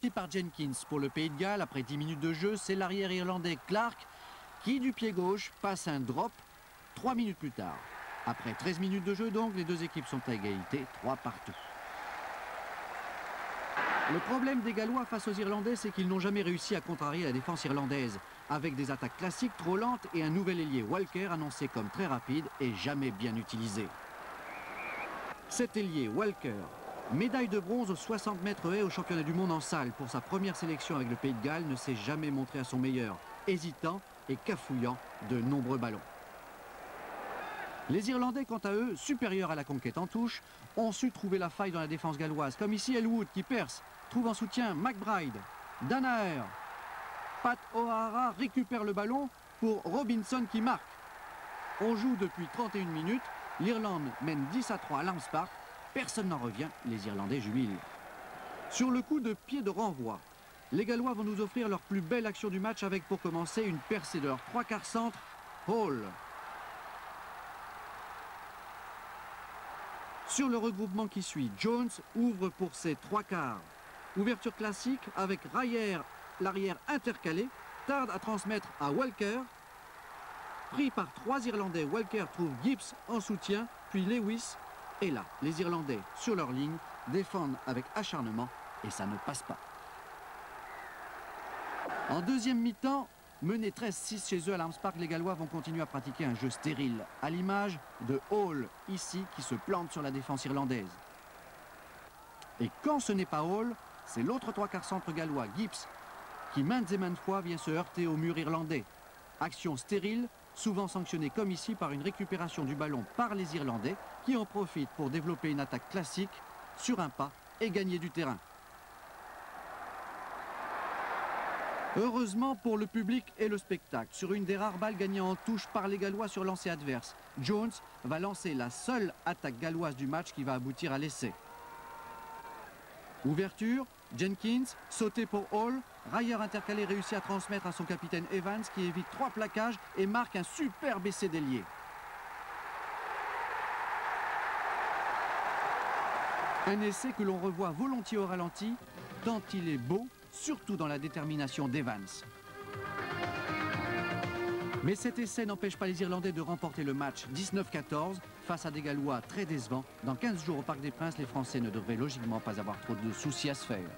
pris par Jenkins pour le Pays de Galles. Après 10 minutes de jeu, c'est l'arrière irlandais Clark qui, du pied gauche, passe un drop 3 minutes plus tard. Après 13 minutes de jeu, donc, les deux équipes sont à égalité, 3 partout. Le problème des Gallois face aux Irlandais, c'est qu'ils n'ont jamais réussi à contrarier la défense irlandaise, avec des attaques classiques trop lentes et un nouvel ailier Walker annoncé comme très rapide et jamais bien utilisé. Cet ailier Walker, médaille de bronze aux 60 mètres haies au championnat du monde en salle pour sa première sélection avec le Pays de Galles, ne s'est jamais montré à son meilleur, hésitant et cafouillant de nombreux ballons. Les Irlandais, quant à eux, supérieurs à la conquête en touche, ont su trouver la faille dans la défense galloise, comme ici Elwood qui perce, trouve en soutien McBride, Danaher. Pat O'Hara récupère le ballon pour Robinson qui marque. On joue depuis 31 minutes, l'Irlande mène 10-3 à Lambs Park, personne n'en revient, les Irlandais jubilent. Sur le coup de pied de renvoi, les Gallois vont nous offrir leur plus belle action du match avec pour commencer une percée de leur 3/4 centre, Hall. Sur le regroupement qui suit, Jones ouvre pour ses 3/4. Ouverture classique avec Ryer, l'arrière intercalé, tarde à transmettre à Walker. Pris par 3 Irlandais, Walker trouve Gibbs en soutien, puis Lewis. Et là, les Irlandais, sur leur ligne, défendent avec acharnement et ça ne passe pas. En deuxième mi-temps, menés 13-6 chez eux à Lambs Park, les Gallois vont continuer à pratiquer un jeu stérile, à l'image de Hall, ici, qui se plante sur la défense irlandaise. Et quand ce n'est pas Hall, c'est l'autre 3/4 centre gallois, Gibbs, qui maintes et maintes fois vient se heurter au mur irlandais. Action stérile, souvent sanctionnée comme ici par une récupération du ballon par les Irlandais, qui en profitent pour développer une attaque classique sur un pas et gagner du terrain. Heureusement pour le public et le spectacle, sur une des rares balles gagnées en touche par les Gallois sur lancé adverse, Jones va lancer la seule attaque galloise du match qui va aboutir à l'essai. Ouverture, Jenkins, sauté pour Hall, Ryer intercalé réussit à transmettre à son capitaine Evans qui évite 3 plaquages et marque un superbe essai d'ailier. Un essai que l'on revoit volontiers au ralenti, tant il est beau, surtout dans la détermination d'Evans. Mais cet essai n'empêche pas les Irlandais de remporter le match 19-14 face à des Gallois très décevants. Dans 15 jours au Parc des Princes, les Français ne devraient logiquement pas avoir trop de soucis à se faire.